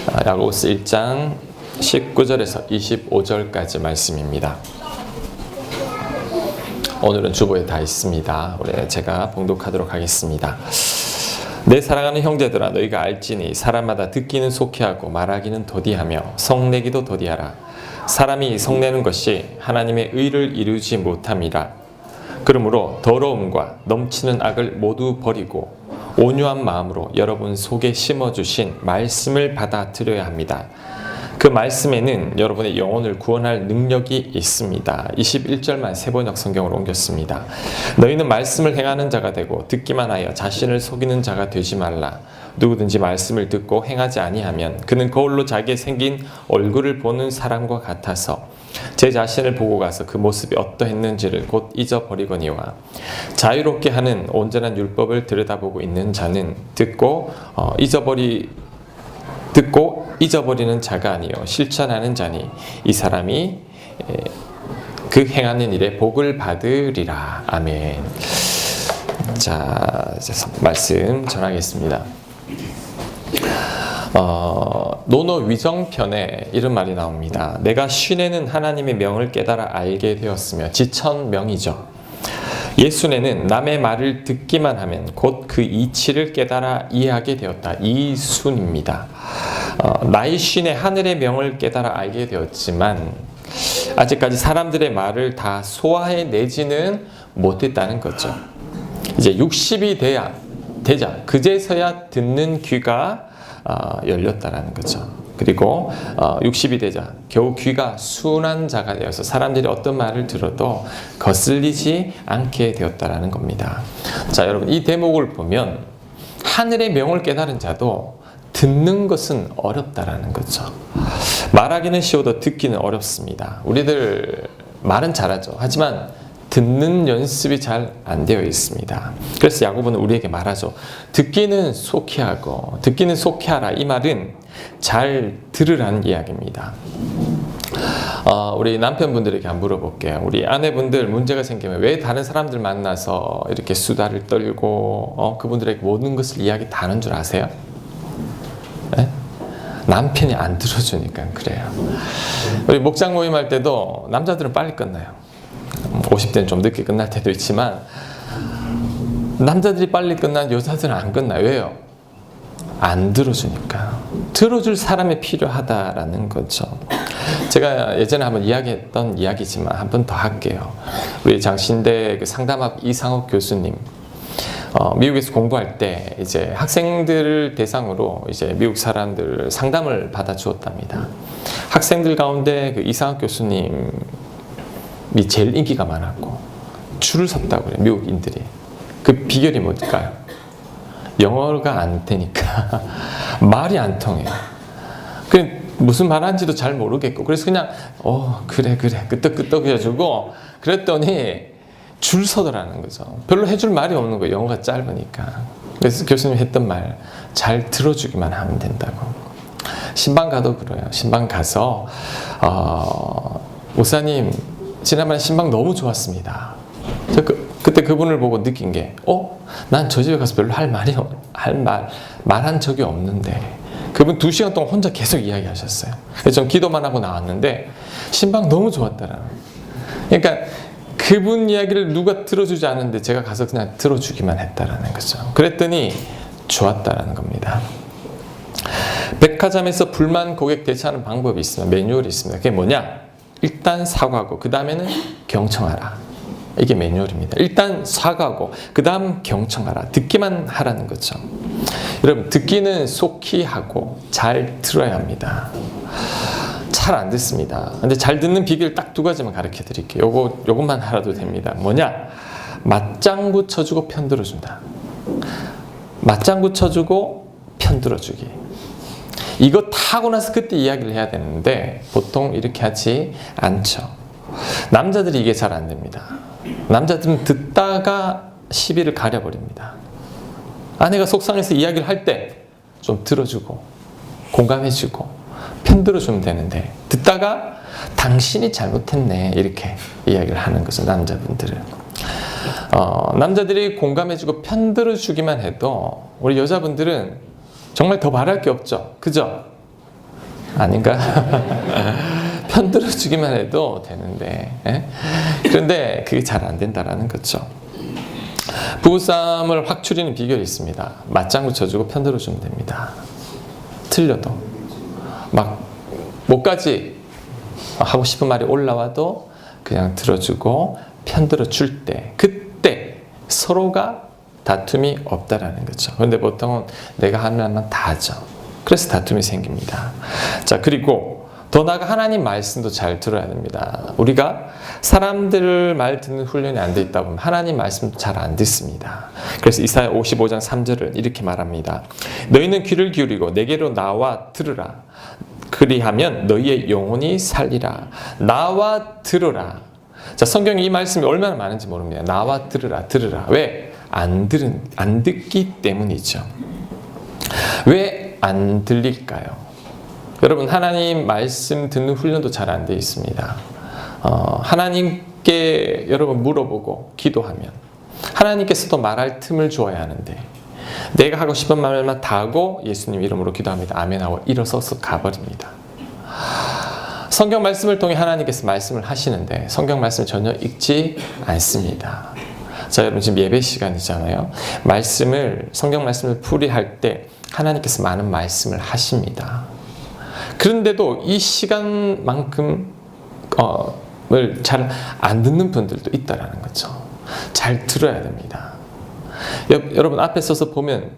야고보서 1장 19절에서 25절까지 말씀입니다. 오늘은 주보에 다 있습니다. 제가 봉독하도록 하겠습니다. 내 사랑하는 형제들아, 너희가 알지니 사람마다 듣기는 속히하고 말하기는 더디하며 성내기도 더디하라. 사람이 성내는 것이 하나님의 의를 이루지 못함이라. 그러므로 더러움과 넘치는 악을 모두 버리고 온유한 마음으로 여러분 속에 심어주신 말씀을 받아들여야 합니다. 그 말씀에는 여러분의 영혼을 구원할 능력이 있습니다. 21절만 세번역 성경으로 옮겼습니다. 너희는 말씀을 행하는 자가 되고 듣기만 하여 자신을 속이는 자가 되지 말라. 누구든지 말씀을 듣고 행하지 아니하면 그는 거울로 자기의 생긴 얼굴을 보는 사람과 같아서 제 자신을 보고 가서 그 모습이 어떠했는지를 곧 잊어버리거니와 자유롭게 하는 온전한 율법을 들여다보고 있는 자는 듣고 잊어버리는 자가 아니요 실천하는 자니 이 사람이 그 행하는 일에 복을 받으리라. 아멘. 자, 말씀 전하겠습니다. 노노 위정편에 이런 말이 나옵니다. 내가 쉰에는 하나님의 명을 깨달아 알게 되었으며 지천명이죠. 예순에는 남의 말을 듣기만 하면 곧 그 이치를 깨달아 이해하게 되었다. 이순입니다. 나이 쉰에 하늘의 명을 깨달아 알게 되었지만 아직까지 사람들의 말을 다 소화해내지는 못했다는 거죠. 이제 60이 되자 그제서야 듣는 귀가 열렸다라는 거죠. 그리고 60이 되자 겨우 귀가 순한 자가 되어서 사람들이 어떤 말을 들어도 거슬리지 않게 되었다라는 겁니다. 자, 여러분, 이 대목을 보면 하늘의 명을 깨달은 자도 듣는 것은 어렵다라는 거죠. 말하기는 쉬워도 듣기는 어렵습니다. 우리들 말은 잘하죠. 하지만 듣는 연습이 잘 안 되어 있습니다. 그래서 야고보는 우리에게 말하죠. 듣기는 속히하고 듣기는 속히하라. 이 말은 잘 들으라는 이야기입니다. 우리 남편분들에게 한번 물어볼게요. 우리 아내분들 문제가 생기면 왜 다른 사람들 만나서 이렇게 수다를 떨고 그분들에게 모든 것을 이야기 다 하는 줄 아세요? 네? 남편이 안 들어주니까 그래요. 우리 목장 모임할 때도 남자들은 빨리 끝나요. 50대는 좀 늦게 끝날 때도 있지만 남자들이 빨리 끝난 여자들은 안 끝나요. 왜요? 안 들어주니까. 들어줄 사람이 필요하다라는 거죠. 제가 예전에 한번 이야기했던 이야기지만 한 번 더 할게요. 우리 장신대 그 상담학 이상욱 교수님, 미국에서 공부할 때 이제 학생들을 대상으로 이제 미국 사람들 상담을 받아 주었답니다. 학생들 가운데 그 이상욱 교수님이 제일 인기가 많았고 줄을 섰다고 그래요. 미국인들이. 그 비결이 뭘까요? 영어가 안 되니까 말이 안 통해요. 무슨 말하는지도 잘 모르겠고 그래서 그냥 그래 끄떡끄떡 해주고 그랬더니 줄 서더라는 거죠. 별로 해줄 말이 없는 거예요. 영어가 짧으니까. 그래서 교수님이 했던 말 잘 들어주기만 하면 된다고. 신방 가도 그래요. 신방 가서 목사님 지난번에 신방 너무 좋았습니다. 그때 그분을 보고 느낀 게 난 저 집에 가서 별로 말한 적이 없는데 그분 2시간 동안 혼자 계속 이야기하셨어요. 그래서 전 기도만 하고 나왔는데 신방 너무 좋았다라는. 그러니까 그분 이야기를 누가 들어주지 않는데 제가 가서 그냥 들어주기만 했다라는 거죠. 그랬더니 좋았다라는 겁니다. 백화점에서 불만 고객 대처하는 방법이 있습니다. 매뉴얼이 있습니다. 그게 뭐냐? 일단 사과하고 그 다음에는 경청하라. 이게 매뉴얼입니다. 일단 사과하고 그 다음 경청하라. 듣기만 하라는 거죠. 여러분, 듣기는 속히 하고 잘 들어야 합니다. 잘 안 듣습니다. 근데 잘 듣는 비결 딱 2가지만 가르쳐 드릴게요. 요것만 알아도 됩니다. 뭐냐? 맞장구 쳐주고 편들어준다. 맞장구 쳐주고 편들어주기. 이거 다 하고 나서 그때 이야기를 해야 되는데 보통 이렇게 하지 않죠. 남자들이 이게 잘 안 됩니다. 남자들은 듣다가 시비를 가려버립니다. 아내가 속상해서 이야기를 할 때 좀 들어주고 공감해주고 편들어주면 되는데 듣다가 당신이 잘못했네 이렇게 이야기를 하는 거죠. 남자분들은. 남자들이 공감해주고 편들어주기만 해도 우리 여자분들은 정말 더 말할 게 없죠. 그죠? 아닌가? 편들어 주기만 해도 되는데, 그런데 그게 잘 안 된다라는 거죠. 부부싸움을 확 줄이는 비결이 있습니다. 맞장구 쳐주고 편들어 주면 됩니다. 틀려도 막 목까지 하고 싶은 말이 올라와도 그냥 들어주고 편들어 줄 때, 그때 서로가 다툼이 없다라는 거죠. 그런데 보통은 내가 하는 말만 다 하죠. 그래서 다툼이 생깁니다. 자, 그리고 더 나아가 하나님 말씀도 잘 들어야 됩니다. 우리가 사람들 말 듣는 훈련이 안 돼 있다 보면 하나님 말씀도 잘 안 듣습니다. 그래서 이사야 55장 3절은 이렇게 말합니다. 너희는 귀를 기울이고 내게로 나와 들으라. 그리하면 너희의 영혼이 살리라. 나와 들으라. 자, 성경에 이 말씀이 얼마나 많은지 모릅니다. 나와 들으라, 들으라. 왜? 안 듣기 때문이죠. 왜 안 들릴까요? 여러분, 하나님 말씀 듣는 훈련도 잘 안 돼 있습니다. 하나님께 여러분 물어보고 기도하면 하나님께서도 말할 틈을 주어야 하는데 내가 하고 싶은 말만 다 하고 예수님 이름으로 기도합니다. 아멘 하고 일어서서 가버립니다. 성경 말씀을 통해 하나님께서 말씀을 하시는데 성경 말씀을 전혀 읽지 않습니다. 자, 여러분 지금 예배 시간이잖아요. 성경 말씀을 풀이할 때 하나님께서 많은 말씀을 하십니다. 그런데도 이 시간만큼 잘 안 듣는 분들도 있다라는 거죠. 잘 들어야 됩니다. 여러분 앞에 서서 보면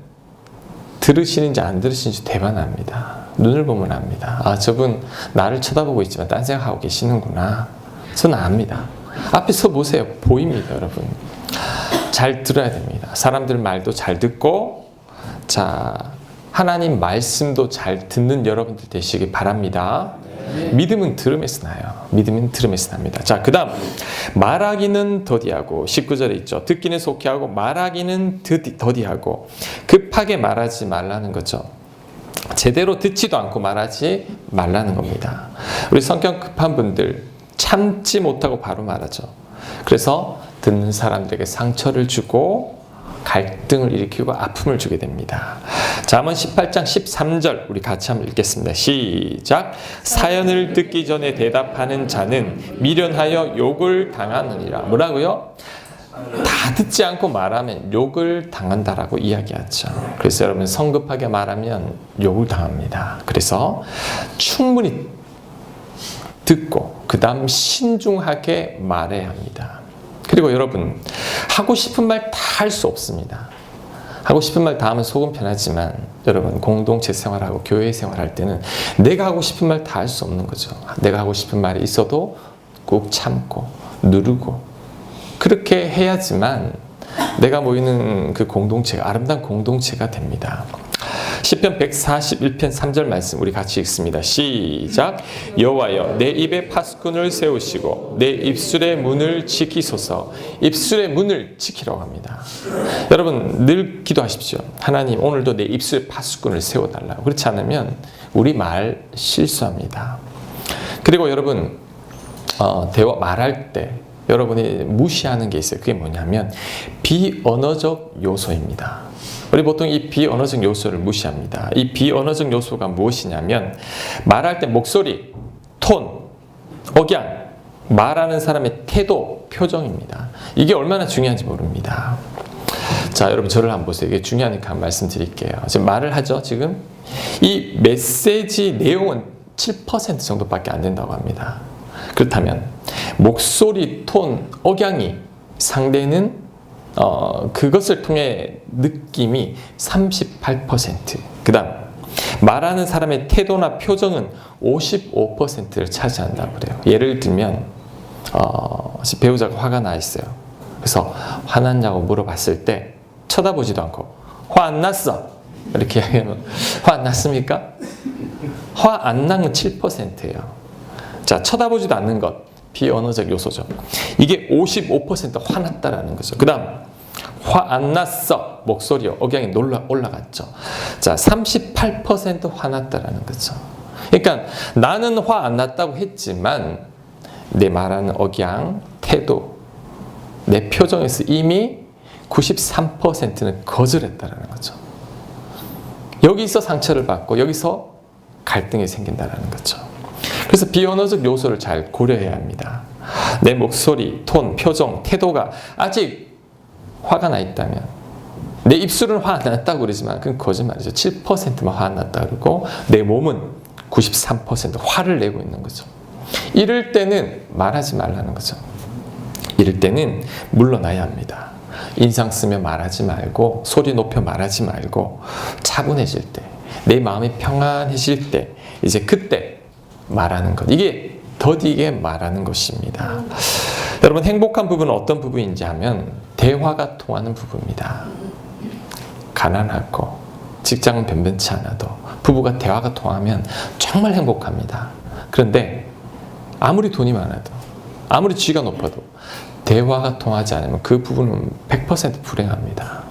들으시는지 안 들으시는지 대박 납니다. 눈을 보면 압니다. 아, 저분 나를 쳐다보고 있지만 딴 생각하고 계시는구나. 저는 압니다. 앞에 서 보세요. 보입니다, 여러분. 잘 들어야 됩니다. 사람들 말도 잘 듣고, 자, 하나님 말씀도 잘 듣는 여러분들 되시기 바랍니다. 믿음은 들음에서 나요. 믿음은 들음에서 납니다. 자, 그 다음 말하기는 더디하고 19절에 있죠. 듣기는 속히하고 말하기는 더디하고 급하게 말하지 말라는 거죠. 제대로 듣지도 않고 말하지 말라는 겁니다. 우리 성격 급한 분들 참지 못하고 바로 말하죠. 그래서 듣는 사람들에게 상처를 주고 갈등을 일으키고 아픔을 주게 됩니다. 잠언 18장 13절 우리 같이 한번 읽겠습니다. 시작. 사연을 듣기 전에 대답하는 자는 미련하여 욕을 당하느니라. 뭐라고요? 다 듣지 않고 말하면 욕을 당한다라고 이야기하죠. 그래서 여러분 성급하게 말하면 욕을 당합니다. 그래서 충분히 듣고 그 다음 신중하게 말해야 합니다. 그리고 여러분 하고 싶은 말 다 할 수 없습니다. 하고 싶은 말 다 하면 속은 편하지만 여러분 공동체 생활하고 교회 생활할 때는 내가 하고 싶은 말 다 할 수 없는 거죠. 내가 하고 싶은 말이 있어도 꼭 참고 누르고 그렇게 해야지만 내가 모이는 그 공동체가 아름다운 공동체가 됩니다. 시편 141편 3절 말씀 우리 같이 읽습니다. 시작. 여호와여 내 입에 파수꾼을 세우시고 내 입술의 문을 지키소서. 입술의 문을 지키라고 합니다. 여러분 늘 기도하십시오. 하나님 오늘도 내 입술에 파수꾼을 세워달라고. 그렇지 않으면 우리 말 실수합니다. 그리고 여러분 말할 때 여러분이 무시하는 게 있어요. 그게 뭐냐면 비언어적 요소입니다. 우리 보통 이 비언어적 요소를 무시합니다. 이 비언어적 요소가 무엇이냐면 말할 때 목소리, 톤, 억양, 말하는 사람의 태도, 표정입니다. 이게 얼마나 중요한지 모릅니다. 자, 여러분 저를 한번 보세요. 이게 중요하니까 한번 말씀드릴게요. 지금 말을 하죠. 지금 이 메시지 내용은 7% 정도밖에 안 된다고 합니다. 그렇다면 목소리, 톤, 억양이 상대는 그것을 통해 느낌이 38%. 그 다음 말하는 사람의 태도나 표정은 55%를 차지한다고 그래요. 예를 들면 배우자가 화가 나 있어요. 그래서 화났냐고 물어봤을 때 쳐다보지도 않고 화 안 났어 이렇게 이야기하면 화 안 났습니까? 화 안 난 건 7%예요. 자, 쳐다보지도 않는 것 비언어적 요소죠. 이게 55% 화났다라는 거죠. 그 다음 화 안 났어 목소리요 억양이 올라갔죠. 자, 38% 화났다라는 거죠. 그러니까 나는 화 안 났다고 했지만 내 말하는 억양, 태도, 내 표정에서 이미 93%는 거절했다라는 거죠. 여기서 상처를 받고 여기서 갈등이 생긴다는 거죠. 그래서 비언어적 요소를 잘 고려해야 합니다. 내 목소리, 톤, 표정, 태도가 아직 화가 나 있다면, 내 입술은 화 안 났다고 그러지만 그건 거짓말이죠. 7%만 화 안 났다 그러고 내 몸은 93% 화를 내고 있는 거죠. 이럴 때는 말하지 말라는 거죠. 이럴 때는 물러나야 합니다. 인상 쓰며 말하지 말고, 소리 높여 말하지 말고, 차분해질 때, 내 마음이 평안해질 때, 이제 그때 말하는 것. 이게 더디게 말하는 것입니다. 여러분, 행복한 부분은 어떤 부분인지 하면 대화가 통하는 부분입니다. 가난하고 직장은 변변치 않아도 부부가 대화가 통하면 정말 행복합니다. 그런데 아무리 돈이 많아도, 아무리 지위가 높아도 대화가 통하지 않으면 그 부분은 100% 불행합니다.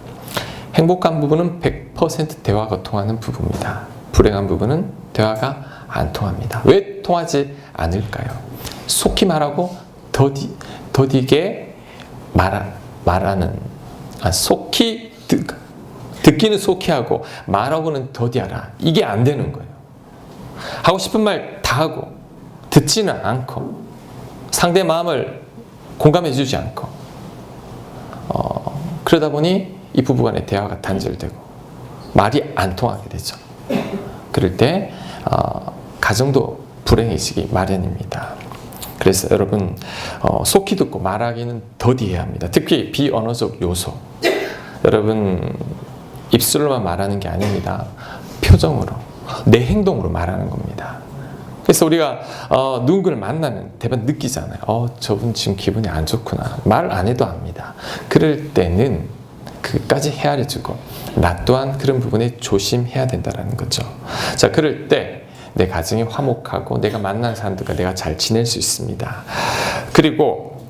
행복한 부분은 100% 대화가 통하는 부분입니다. 불행한 부분은 대화가 안 통합니다. 왜 통하지 않을까요? 속히 말하고 더디게 말하는, 속히 듣기는 속히 하고 말하고는 더디하라. 이게 안 되는 거예요. 하고 싶은 말 다 하고 듣지는 않고 상대 마음을 공감해 주지 않고 그러다 보니 이 부부간의 대화가 단절되고 말이 안 통하게 되죠. 그럴 때 가정도 불행해지기 마련입니다. 그래서 여러분, 속히 듣고 말하기는 더디해야 합니다. 특히 비언어적 요소. 여러분, 입술로만 말하는 게 아닙니다. 표정으로, 내 행동으로 말하는 겁니다. 그래서 우리가 누군가를 만나면 대부분 느끼잖아요. 저분 지금 기분이 안 좋구나. 말 안 해도 압니다. 그럴 때는 그까지 헤아려주고 나 또한 그런 부분에 조심해야 된다는 거죠. 자, 그럴 때 내 가정이 화목하고 내가 만난 사람들과 내가 잘 지낼 수 있습니다. 그리고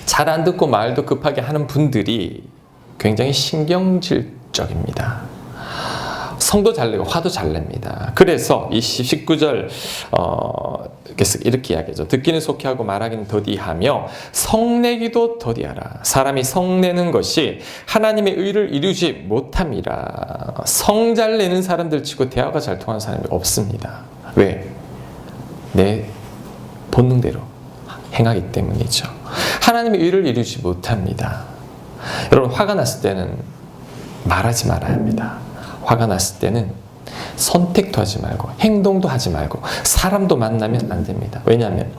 잘 안 듣고 말도 급하게 하는 분들이 굉장히 신경질적입니다. 성도 잘 내고 화도 잘 냅니다. 그래서 이 19절 이렇게 이야기하죠. 듣기는 속히 하고 말하기는 더디하며 성내기도 더디하라. 사람이 성내는 것이 하나님의 의를 이루지 못함이라. 성 잘 내는 사람들 치고 대화가 잘 통하는 사람이 없습니다. 왜? 내 본능대로 행하기 때문이죠. 하나님의 의를 이루지 못합니다. 여러분, 화가 났을 때는 말하지 말아야 합니다. 화가 났을 때는 선택도 하지 말고 행동도 하지 말고 사람도 만나면 안 됩니다. 왜냐하면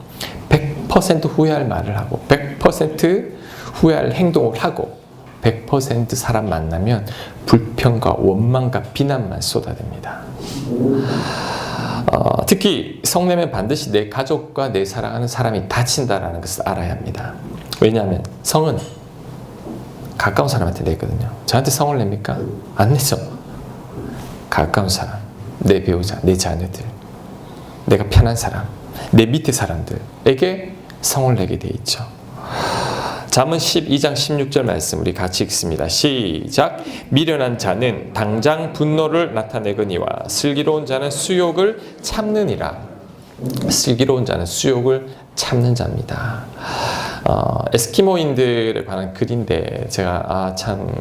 100% 후회할 말을 하고 100% 후회할 행동을 하고 100% 사람 만나면 불평과 원망과 비난만 쏟아냅니다. 특히 성내면 반드시 내 가족과 내 사랑하는 사람이 다친다는 것을 알아야 합니다. 왜냐하면 성은 가까운 사람한테 내거든요. 저한테 성을 냅니까? 안 내죠. 가까운 사람, 내 배우자, 내 자녀들, 내가 편한 사람, 내 밑에 사람들에게 성을 내게 돼 있죠. 잠언 12장 16절 말씀 우리 같이 읽습니다. 시작. 미련한 자는 당장 분노를 나타내거니와 슬기로운 자는 수욕을 참느니라. 슬기로운 자는 수욕을 참는 자입니다. 에스키모인들에 관한 글인데 제가 참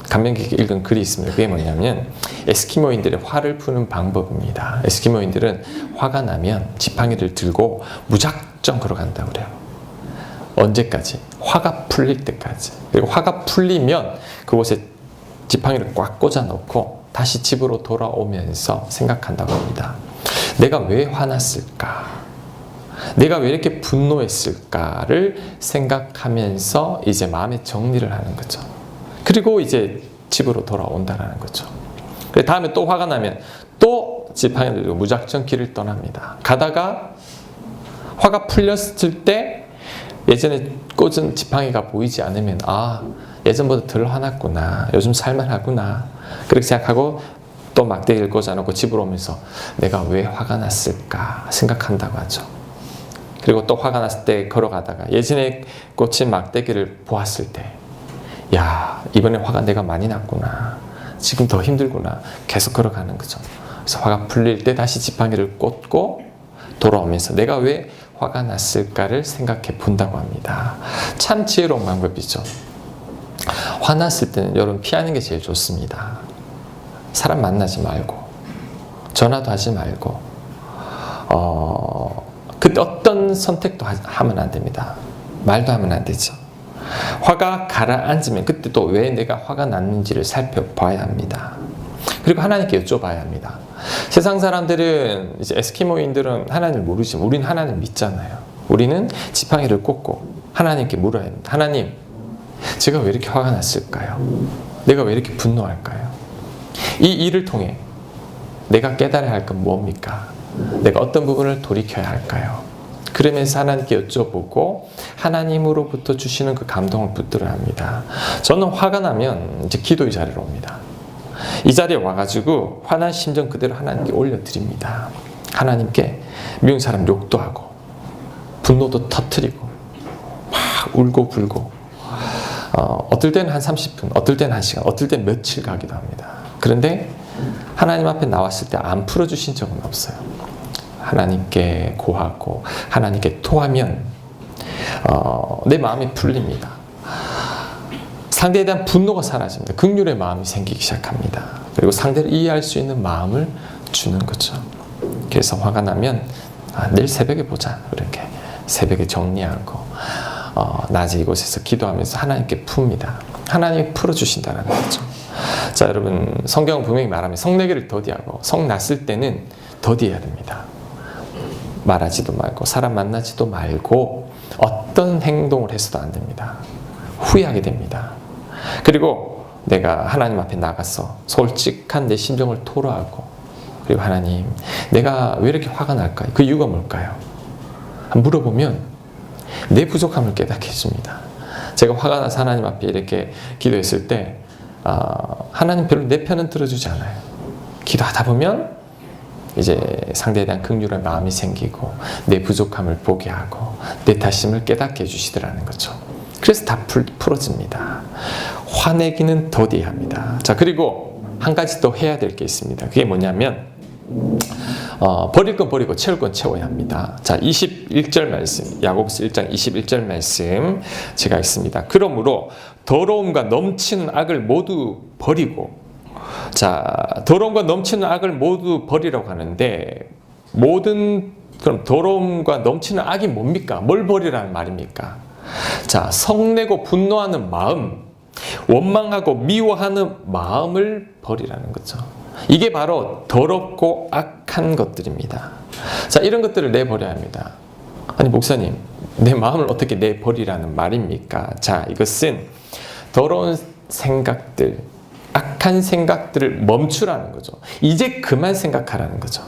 감명 깊게 읽은 글이 있습니다. 그게 뭐냐면 에스키모인들의 화를 푸는 방법입니다. 에스키모인들은 화가 나면 지팡이를 들고 무작정 걸어간다고 그래요. 언제까지? 화가 풀릴 때까지. 그리고 화가 풀리면 그곳에 지팡이를 꽉 꽂아 놓고 다시 집으로 돌아오면서 생각한다고 합니다. 내가 왜 화났을까? 내가 왜 이렇게 분노했을까를 생각하면서 이제 마음의 정리를 하는 거죠. 그리고 이제 집으로 돌아온다는 거죠. 다음에 또 화가 나면 또 지팡이를 들고 무작정 길을 떠납니다. 가다가 화가 풀렸을 때 예전에 꽂은 지팡이가 보이지 않으면 예전보다 덜 화났구나. 요즘 살만하구나. 그렇게 생각하고 또 막대기를 꽂아놓고 집으로 오면서 내가 왜 화가 났을까 생각한다고 하죠. 그리고 또 화가 났을 때 걸어가다가 예전에 꽂힌 막대기를 보았을 때 이번에 화가 내가 많이 났구나. 지금 더 힘들구나. 계속 걸어가는 거죠. 그래서 화가 풀릴 때 다시 지팡이를 꽂고 돌아오면서 내가 왜 화가 났을까를 생각해 본다고 합니다. 참 지혜로운 방법이죠. 화났을 때는 여러분 피하는 게 제일 좋습니다. 사람 만나지 말고 전화도 하지 말고 그때 어떤 선택도 하면 안 됩니다. 말도 하면 안 되죠. 화가 가라앉으면 그때 또 왜 내가 화가 났는지를 살펴봐야 합니다. 그리고 하나님께 여쭤봐야 합니다. 세상 사람들은, 이제 에스키모인들은 하나님을 모르지만 우리는 하나님을 믿잖아요. 우리는 지팡이를 꽂고 하나님께 물어야 합니다. 하나님, 제가 왜 이렇게 화가 났을까요? 내가 왜 이렇게 분노할까요? 이 일을 통해 내가 깨달아야 할 건 뭡니까? 내가 어떤 부분을 돌이켜야 할까요? 그러면서 하나님께 여쭤보고 하나님으로부터 주시는 그 감동을 붙들어야 합니다. 저는 화가 나면 이제 기도의 자리로 옵니다. 이 자리에 와가지고 화난 심정 그대로 하나님께 올려드립니다. 하나님께 미운 사람 욕도 하고 분노도 터뜨리고 막 울고 불고 어떨 때는 한 30분, 어떨 때는 1시간, 어떨 때는 며칠 가기도 합니다. 그런데 하나님 앞에 나왔을 때 안 풀어주신 적은 없어요. 하나님께 고하고 하나님께 토하면 내 마음이 풀립니다. 상대에 대한 분노가 사라집니다. 긍휼의 마음이 생기기 시작합니다. 그리고 상대를 이해할 수 있는 마음을 주는 거죠. 그래서 화가 나면 내일 새벽에 보자, 이렇게 새벽에 정리하고 낮에 이곳에서 기도하면서 하나님께 풉니다. 하나님이 풀어주신다는 거죠. 자, 여러분, 성경은 분명히 말하면 성내기를 더디하고 성 났을 때는 더디해야 됩니다. 말하지도 말고 사람 만나지도 말고 어떤 행동을 해서도 안 됩니다. 후회하게 됩니다. 그리고 내가 하나님 앞에 나가서 솔직한 내 심정을 토로하고, 그리고 하나님, 내가 왜 이렇게 화가 날까요? 그 이유가 뭘까요? 물어보면 내 부족함을 깨닫게 해줍니다. 제가 화가 나서 하나님 앞에 이렇게 기도했을 때 하나님 별로 내 편은 들어주지 않아요. 기도하다 보면 이제 상대에 대한 긍휼의 마음이 생기고 내 부족함을 보게 하고 내 탓임을 깨닫게 해주시더라는 거죠. 그래서 다 풀어집니다. 화내기는 더디해야 합니다. 자, 그리고 한 가지 더 해야 될 게 있습니다. 그게 뭐냐면 버릴 건 버리고 채울 건 채워야 합니다. 자, 21절 말씀, 야고보서 1장 21절 말씀 제가 읽습니다. 그러므로 더러움과 넘치는 악을 모두 버리고, 자, 더러움과 넘치는 악을 모두 버리라고 하는데, 그럼 더러움과 넘치는 악이 뭡니까? 뭘 버리라는 말입니까? 자, 성내고 분노하는 마음, 원망하고 미워하는 마음을 버리라는 거죠. 이게 바로 더럽고 악한 것들입니다. 자, 이런 것들을 내버려야 합니다. 아니, 목사님, 내 마음을 어떻게 내버리라는 말입니까? 자, 이것은 더러운 생각들, 악한 생각들을 멈추라는 거죠. 이제 그만 생각하라는 거죠.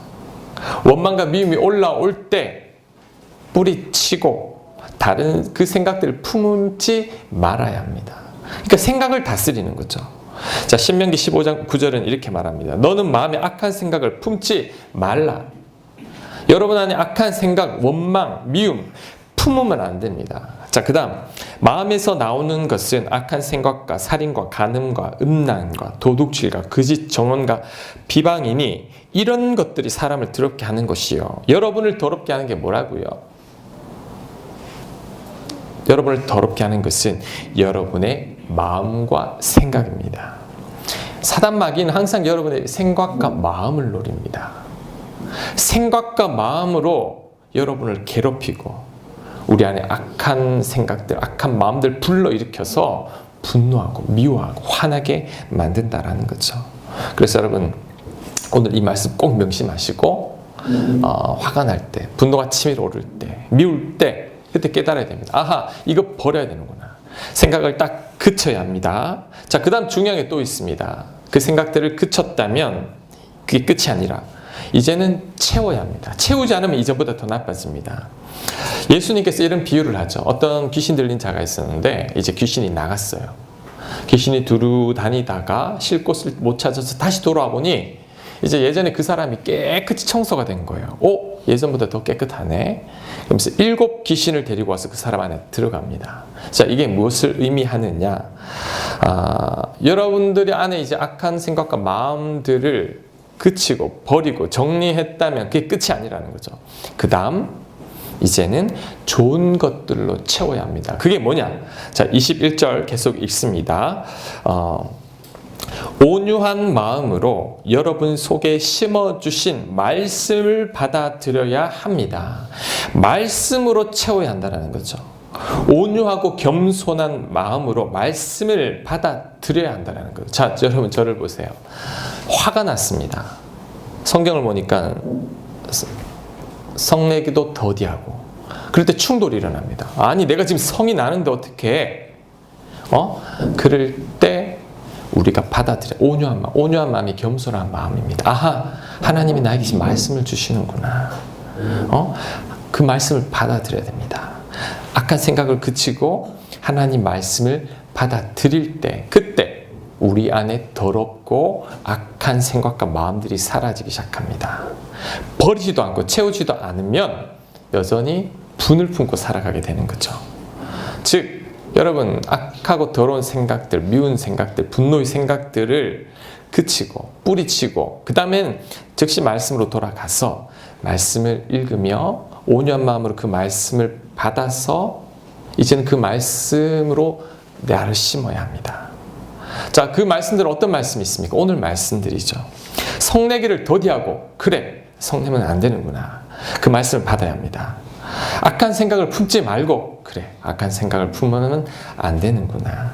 원망과 미움이 올라올 때 뿌리치고 다른 그 생각들을 품지 말아야 합니다. 그러니까 생각을 다스리는 거죠. 자, 신명기 15장 9절은 이렇게 말합니다. 너는 마음에 악한 생각을 품지 말라. 여러분 안에 악한 생각, 원망, 미움 품으면 안 됩니다. 자, 그 다음, 마음에서 나오는 것은 악한 생각과 살인과 간음과 음란과 도둑질과 거짓 정언과 비방이니 이런 것들이 사람을 더럽게 하는 것이요. 여러분을 더럽게 하는 게 뭐라고요? 여러분을 더럽게 하는 것은 여러분의 마음과 생각입니다. 사단 마귀는 항상 여러분의 생각과 마음을 노립니다. 생각과 마음으로 여러분을 괴롭히고 우리 안에 악한 생각들, 악한 마음들 불러일으켜서 분노하고 미워하고 화나게 만든다라는 거죠. 그래서 여러분, 오늘 이 말씀 꼭 명심하시고 화가 날 때, 분노가 치밀어 오를 때, 미울 때 그때 깨달아야 됩니다. 아하, 이거 버려야 되는구나. 생각을 딱 그쳐야 합니다. 자, 그 다음 중요한 게 또 있습니다. 그 생각들을 그쳤다면 그게 끝이 아니라 이제는 채워야 합니다. 채우지 않으면 이전보다 더 나빠집니다. 예수님께서 이런 비유를 하죠. 어떤 귀신 들린 자가 있었는데 이제 귀신이 나갔어요. 귀신이 두루 다니다가 쉴 곳을 못 찾아서 다시 돌아와 보니 이제 예전에 그 사람이 깨끗이 청소가 된 거예요. 오, 예전보다 더 깨끗하네. 그러면서 7 귀신을 데리고 와서 그 사람 안에 들어갑니다. 자, 이게 무엇을 의미하느냐? 여러분들이 안에 이제 악한 생각과 마음들을 그치고 버리고 정리했다면 그게 끝이 아니라는 거죠. 그 다음 이제는 좋은 것들로 채워야 합니다. 그게 뭐냐? 자, 21절 계속 읽습니다. 온유한 마음으로 여러분 속에 심어주신 말씀을 받아들여야 합니다. 말씀으로 채워야 한다는 거죠. 온유하고 겸손한 마음으로 말씀을 받아들여야 한다는 거죠. 자, 여러분 저를 보세요. 화가 났습니다. 성경을 보니까 성내기도 더디하고 그럴 때 충돌이 일어납니다. 아니 내가 지금 성이 나는데 어떻게 그럴 때 우리가 받아들여 온유한 마음이 겸손한 마음입니다. 아하, 하나님이 나에게 지금 말씀을 주시는구나. 그 말씀을 받아들여야 됩니다. 악한 생각을 그치고 하나님 말씀을 받아들일 때, 그때 우리 안에 더럽고 악한 생각과 마음들이 사라지기 시작합니다. 버리지도 않고 채우지도 않으면 여전히 분을 품고 살아가게 되는 거죠. 즉 여러분, 악하고 더러운 생각들, 미운 생각들, 분노의 생각들을 그치고 뿌리치고 그 다음엔 즉시 말씀으로 돌아가서 말씀을 읽으며 온유한 마음으로 그 말씀을 받아서 이제는 그 말씀으로 내 안을 심어야 합니다. 자, 그 말씀들은 어떤 말씀이 있습니까? 오늘 말씀드리죠. 성내기를 더디하고 그래, 성내면 안 되는구나. 그 말씀을 받아야 합니다. 악한 생각을 품지 말고 그래, 악한 생각을 품으면 안 되는구나.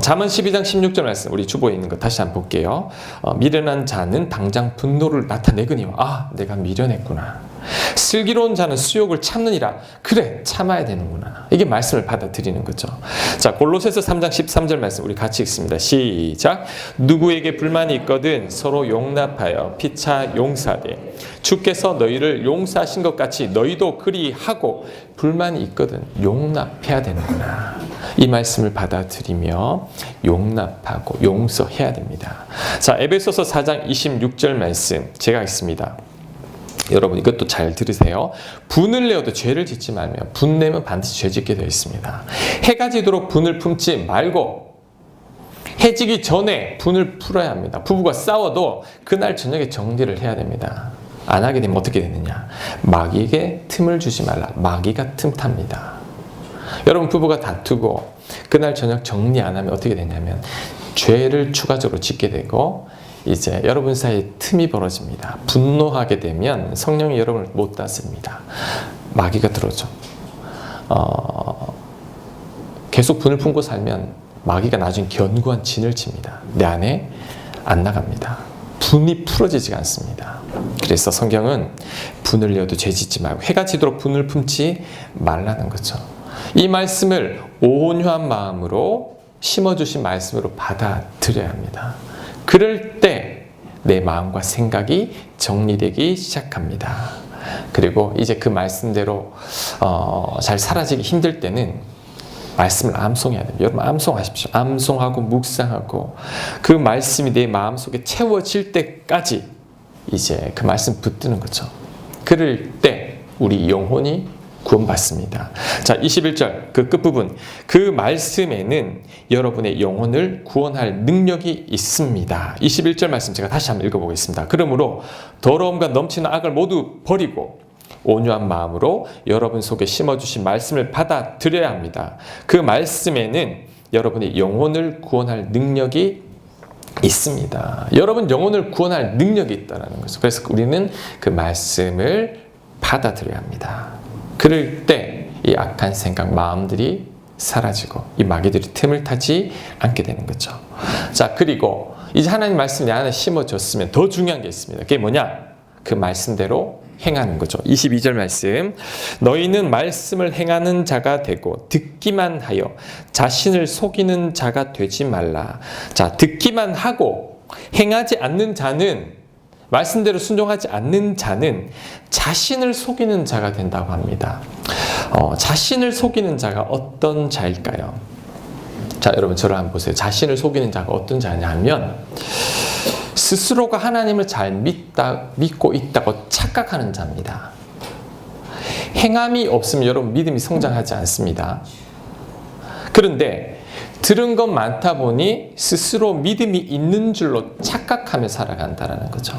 잠언 12장 16절 말씀, 우리 주보에 있는 거 다시 한번 볼게요. 미련한 자는 당장 분노를 나타내거니와 아, 내가 미련했구나. 슬기로운 자는 수욕을 참느니라. 그래, 참아야 되는구나. 이게 말씀을 받아들이는 거죠. 자, 골로새서 3장 13절 말씀 우리 같이 읽습니다. 시작. 누구에게 불만이 있거든 서로 용납하여 피차 용서하되 주께서 너희를 용서하신 것 같이 너희도 그리하고. 불만이 있거든 용납해야 되는구나. 이 말씀을 받아들이며 용납하고 용서해야 됩니다. 자, 에베소서 4장 26절 말씀 제가 읽습니다. 여러분 이것도 잘 들으세요. 분을 내어도 죄를 짓지 말며 분내면 반드시 죄 짓게 되어 있습니다. 해가 지도록 분을 품지 말고 해지기 전에 분을 풀어야 합니다. 부부가 싸워도 그날 저녁에 정리를 해야 됩니다. 안 하게 되면 어떻게 되느냐? 마귀에게 틈을 주지 말라. 마귀가 틈탑니다. 여러분 부부가 다투고 그날 저녁 정리 안 하면 어떻게 되냐면 죄를 추가적으로 짓게 되고 이제 여러분 사이에 틈이 벌어집니다. 분노하게 되면 성령이 여러분을 못 다스립니다. 마귀가 들어오죠. 계속 분을 품고 살면 마귀가 나중에 견고한 진을 칩니다. 내 안에 안 나갑니다. 분이 풀어지지가 않습니다. 그래서 성경은 분을 내어도 죄 짓지 말고 해가 지도록 분을 품지 말라는 거죠. 이 말씀을 온유한 마음으로 심어주신 말씀으로 받아들여야 합니다. 그럴 때 내 마음과 생각이 정리되기 시작합니다. 그리고 이제 그 말씀대로 잘 사라지기 힘들 때는 말씀을 암송해야 됩니다. 여러분 암송하십시오. 암송하고 묵상하고 그 말씀이 내 마음속에 채워질 때까지 이제 그 말씀 붙드는 거죠. 그럴 때 우리 영혼이 구원받습니다. 자, 21절 그 끝부분, 그 말씀에는 여러분의 영혼을 구원할 능력이 있습니다. 21절 말씀 제가 다시 한번 읽어보겠습니다. 그러므로 더러움과 넘치는 악을 모두 버리고 온유한 마음으로 여러분 속에 심어주신 말씀을 받아들여야 합니다. 그 말씀에는 여러분의 영혼을 구원할 능력이 있습니다. 여러분 영혼을 구원할 능력이 있다는 거죠. 그래서 우리는 그 말씀을 받아들여야 합니다. 그럴 때 이 악한 생각, 마음들이 사라지고 이 마귀들이 틈을 타지 않게 되는 거죠. 자, 그리고 이제 하나님 말씀이 내 안에 심어졌으면 더 중요한 게 있습니다. 그게 뭐냐? 그 말씀대로 행하는 거죠. 22절 말씀. 너희는 말씀을 행하는 자가 되고 듣기만 하여 자신을 속이는 자가 되지 말라. 자, 듣기만 하고 행하지 않는 자는, 말씀대로 순종하지 않는 자는 자신을 속이는 자가 된다고 합니다. 자신을 속이는 자가 어떤 자일까요? 자, 여러분 저를 한번 보세요. 자신을 속이는 자가 어떤 자냐 하면 스스로가 하나님을 잘 믿고 있다고 착각하는 자입니다. 행함이 없으면 여러분 믿음이 성장하지 않습니다. 그런데 들은 것 많다 보니 스스로 믿음이 있는 줄로 착각하며 살아간다는 거죠.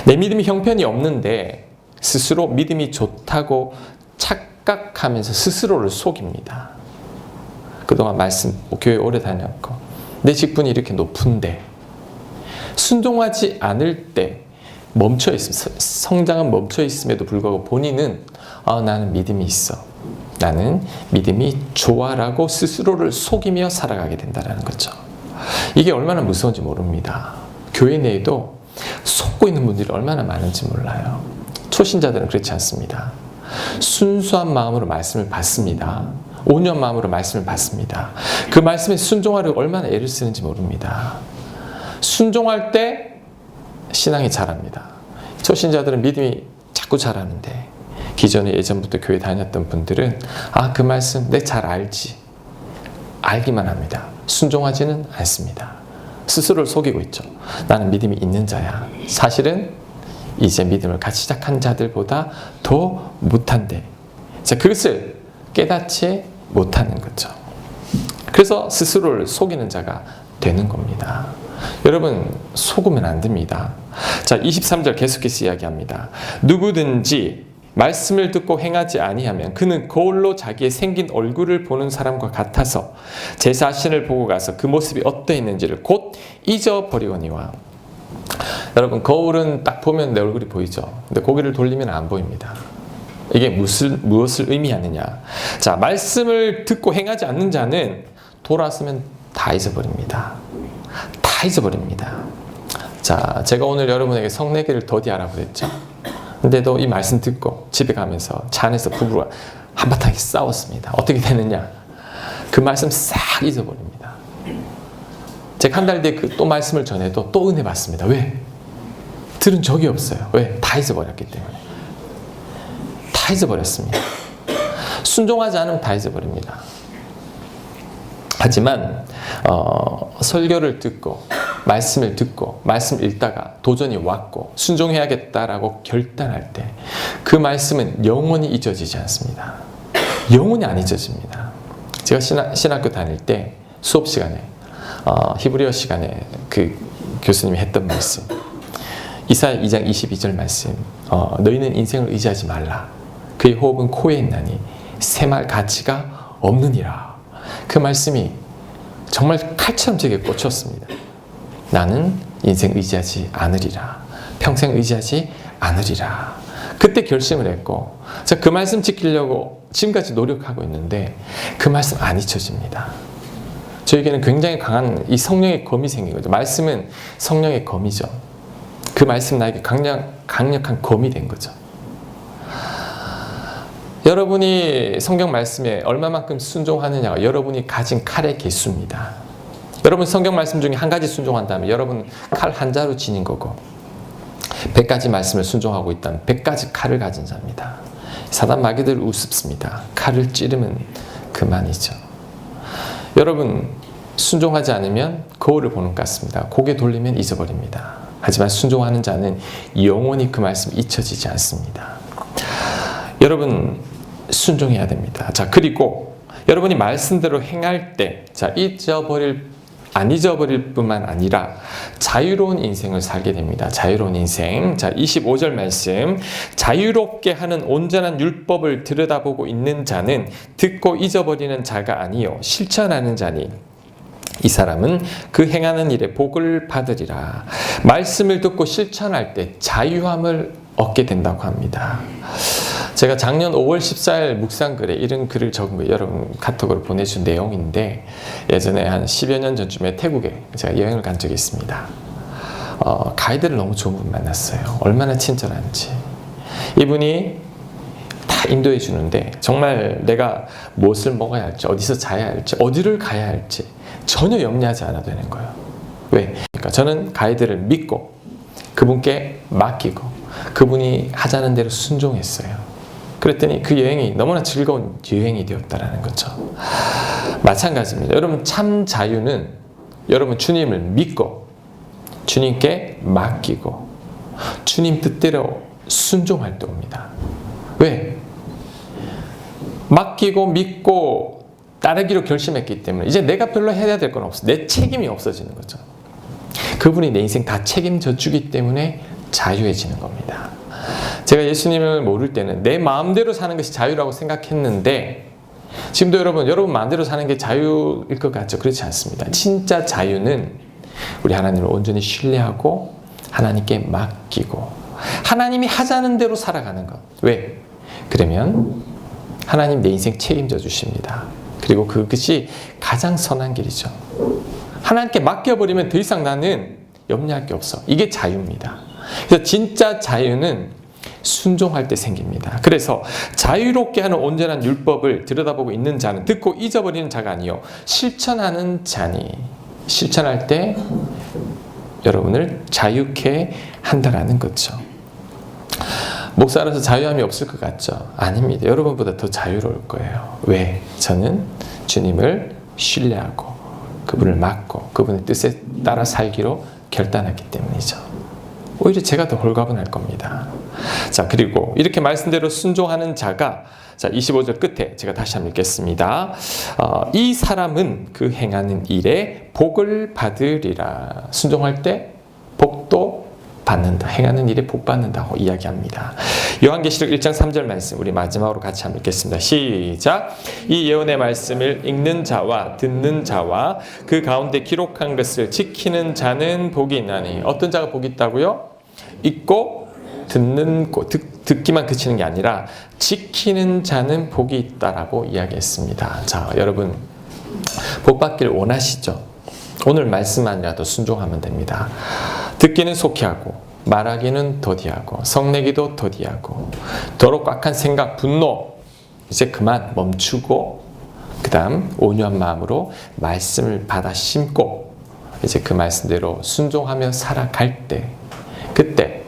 내 믿음이 형편이 없는데 스스로 믿음이 좋다고 착각하면서 스스로를 속입니다. 그동안 교회 오래 다녔고 내 직분이 이렇게 높은데 순종하지 않을 때 멈춰 있음, 성장은 멈춰 있음에도 불구하고 본인은 나는 믿음이 있어, 나는 믿음이 좋아라고 스스로를 속이며 살아가게 된다는 거죠. 이게 얼마나 무서운지 모릅니다. 교회 내에도 속고 있는 분들이 얼마나 많은지 몰라요. 초신자들은 그렇지 않습니다. 순수한 마음으로 말씀을 받습니다. 온유한 마음으로 말씀을 받습니다. 그 말씀에 순종하려고 얼마나 애를 쓰는지 모릅니다. 순종할 때 신앙이 자랍니다. 초신자들은 믿음이 자꾸 자라는데 기존에 예전부터 교회 다녔던 분들은 그 말씀 내 잘 알지, 알기만 합니다. 순종하지는 않습니다. 스스로를 속이고 있죠. 나는 믿음이 있는 자야. 사실은 이제 믿음을 같이 시작한 자들보다 더 못한데, 자, 그것을 깨닫지 못하는 거죠. 그래서 스스로를 속이는 자가 되는 겁니다. 여러분, 속으면 안 됩니다. 자, 23절 계속해서 이야기합니다. 누구든지 말씀을 듣고 행하지 아니하면 그는 거울로 자기의 생긴 얼굴을 보는 사람과 같아서 제 자신을 보고 가서 그 모습이 어떠했는지를 곧 잊어버리거니와. 여러분, 거울은 딱 보면 내 얼굴이 보이죠. 근데 고개를 돌리면 안 보입니다. 이게 무엇을 의미하느냐. 자, 말씀을 듣고 행하지 않는 자는 돌아서면 다 잊어버립니다. 다 잊어버립니다. 자, 제가 오늘 여러분에게 성례계를 더디하라고 그랬죠. 근데도 이 말씀 듣고 집에 가면서 차 안에서 부부가 한바탕 싸웠습니다. 어떻게 되느냐? 그 말씀 싹 잊어버립니다. 제가 한 달 뒤에 또 말씀을 전해도 또 은혜 받습니다. 왜? 들은 적이 없어요. 왜? 다 잊어버렸기 때문에. 다 잊어버렸습니다. 순종하지 않으면 다 잊어버립니다. 하지만 설교를 듣고 말씀을 듣고 말씀 읽다가 도전이 왔고 순종해야겠다라고 결단할 때 그 말씀은 영원히 잊어지지 않습니다. 영원히 안 잊어집니다. 제가 신학교 다닐 때 수업 시간에 히브리어 시간에 그 교수님이 했던 말씀, 이사야 2장 22절 말씀, 너희는 인생을 의지하지 말라. 그의 호흡은 코에 있나니 새말 가치가 없느니라. 그 말씀이 정말 칼처럼 제게 꽂혔습니다. 나는 인생 의지하지 않으리라. 평생 의지하지 않으리라. 그때 결심을 했고, 그 말씀 지키려고 지금까지 노력하고 있는데 그 말씀 안 잊혀집니다. 저에게는 굉장히 강한 이 성령의 검이 생긴 거죠. 말씀은 성령의 검이죠. 그 말씀 나에게 강력한 검이 된 거죠. 여러분이 성경 말씀에 얼마만큼 순종하느냐가 여러분이 가진 칼의 개수입니다. 여러분 성경 말씀 중에 한 가지 순종한다면 여러분 칼 한 자루 지닌 거고, 100가지 말씀을 순종하고 있다면 100가지 칼을 가진 자입니다. 사단 마귀들 우습습니다. 칼을 찌르면 그만이죠. 여러분, 순종하지 않으면 거울을 보는 것 같습니다. 고개 돌리면 잊어버립니다. 하지만 순종하는 자는 영원히 그 말씀 잊혀지지 않습니다. 여러분, 순종해야 됩니다. 자, 그리고 여러분이 말씀대로 행할 때, 자, 안 잊어버릴 뿐만 아니라 자유로운 인생을 살게 됩니다. 자유로운 인생. 자, 25절 말씀. 자유롭게 하는 온전한 율법을 들여다보고 있는 자는 듣고 잊어버리는 자가 아니요 실천하는 자니 이 사람은 그 행하는 일에 복을 받으리라. 말씀을 듣고 실천할 때 자유함을 얻게 된다고 합니다. 제가 작년 5월 14일 묵상글에 이런 글을 적은 거예요. 여러분 카톡으로 보내준 내용인데, 예전에 한 10여 년 전쯤에 태국에 제가 여행을 간 적이 있습니다. 가이드를 너무 좋은 분 만났어요. 얼마나 친절한지. 이분이 다 인도해 주는데 정말 내가 무엇을 먹어야 할지, 어디서 자야 할지, 어디를 가야 할지 전혀 염려하지 않아도 되는 거예요. 왜? 그러니까 저는 가이드를 믿고 그분께 맡기고 그분이 하자는 대로 순종했어요. 그랬더니 그 여행이 너무나 즐거운 여행이 되었다라는 거죠. 마찬가지입니다. 여러분, 참 자유는 여러분 주님을 믿고 주님께 맡기고 주님 뜻대로 순종할 때 옵니다. 왜? 맡기고 믿고 따르기로 결심했기 때문에 이제 내가 별로 해야 될 건 없어. 내 책임이 없어지는 거죠. 그분이 내 인생 다 책임져 주기 때문에 자유해지는 겁니다. 제가 예수님을 모를 때는 내 마음대로 사는 것이 자유라고 생각했는데 지금도 여러분 마음대로 사는 게 자유일 것 같죠? 그렇지 않습니다. 진짜 자유는 우리 하나님을 온전히 신뢰하고 하나님께 맡기고 하나님이 하자는 대로 살아가는 것. 왜? 그러면 하나님 내 인생 책임져 주십니다. 그리고 그것이 가장 선한 길이죠. 하나님께 맡겨버리면 더 이상 나는 염려할 게 없어. 이게 자유입니다. 그래서 진짜 자유는 순종할 때 생깁니다. 그래서 자유롭게 하는 온전한 율법을 들여다보고 있는 자는 듣고 잊어버리는 자가 아니요 실천하는 자니 실천할 때 여러분을 자유케 한다라는 거죠. 목사로서 자유함이 없을 것 같죠? 아닙니다. 여러분보다 더 자유로울 거예요. 왜? 저는 주님을 신뢰하고 그분을 맡고 그분의 뜻에 따라 살기로 결단했기 때문이죠. 오히려 제가 더 홀가분할 겁니다. 자, 그리고 이렇게 말씀대로 순종하는 자가 자, 25절 끝에 제가 다시 한번 읽겠습니다. 이 사람은 그 행하는 일에 복을 받으리라. 순종할 때 복도 받는다. 행하는 일에 복 받는다고 이야기합니다. 요한계시록 1장 3절 말씀 우리 마지막으로 같이 한번 읽겠습니다. 시작. 이 예언의 말씀을 읽는 자와 듣는 자와 그 가운데 기록한 것을 지키는 자는 복이 있나니. 어떤 자가 복이 있다고요? 읽고 듣기만 그치는 게 아니라 지키는 자는 복이 있다라고 이야기했습니다. 자, 여러분 복 받길 원하시죠? 오늘 말씀만이라도 순종하면 됩니다. 듣기는 속히 하고 말하기는 더디하고 성내기도 더디하고 더럽고 악한 생각, 분노 이제 그만 멈추고 그 다음 온유한 마음으로 말씀을 받아 심고 이제 그 말씀대로 순종하며 살아갈 때 그때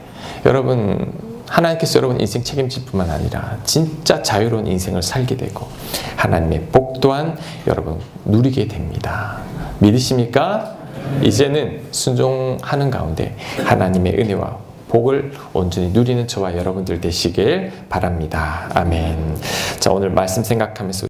여러분 하나님께서 여러분 인생 책임질 뿐만 아니라 진짜 자유로운 인생을 살게 되고 하나님의 복 또한 여러분 누리게 됩니다. 믿으십니까? 이제는 순종하는 가운데 하나님의 은혜와 복을 온전히 누리는 저와 여러분들 되시길 바랍니다. 아멘. 자, 오늘 말씀 생각하면서